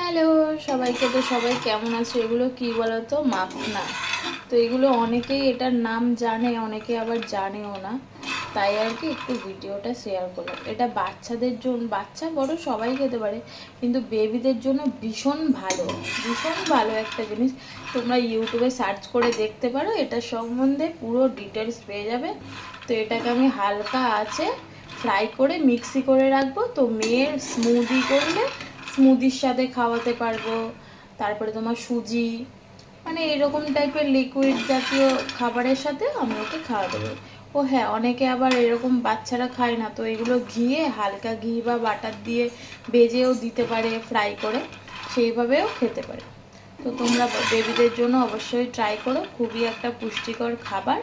Hello সবাইকে, তো সবাই কেমন আছো? এগুলো কি বলো তো, মাখনা। তো এগুলো অনেকেই এটার নাম জানে, অনেকে আবার জানেও না। তাই আর কি একটু ভিডিওটা শেয়ার করলাম। এটা বাচ্চাদের জন্য, বাচ্চা বড় সবাই খেতে পারে, কিন্তু বেবিদের জন্য ভীষণ ভালো, ভীষণ ভালো একটা জিনিস। তোমরা ইউটিউবে সার্চ করে দেখতে পারো, এটা সম্বন্ধে পুরো ডিটেলস পেয়ে যাবে। তো এটাকে আমি হালকা আছে ফ্রাই করে মিক্সি করে রাখবো। তো মেয়ের স্মুদি করলে স্মুদির সাথে খাওয়াতে পারবো। তারপরে তোমার সুজি, মানে এরকম টাইপের লিকুইড জাতীয় খাবারের সাথে আমি ওকে খাওয়াতে পারি। ও হ্যাঁ, অনেকে আবার এরকম বাচ্চারা খায় না, তো এগুলো ঘিয়ে, হালকা ঘি বা বাটার দিয়ে ভেজেও দিতে পারে, ফ্রাই করে সেইভাবেও খেতে পারে। তো তোমরা বেবিদের জন্য অবশ্যই ট্রাই করো, খুবই একটা পুষ্টিকর খাবার।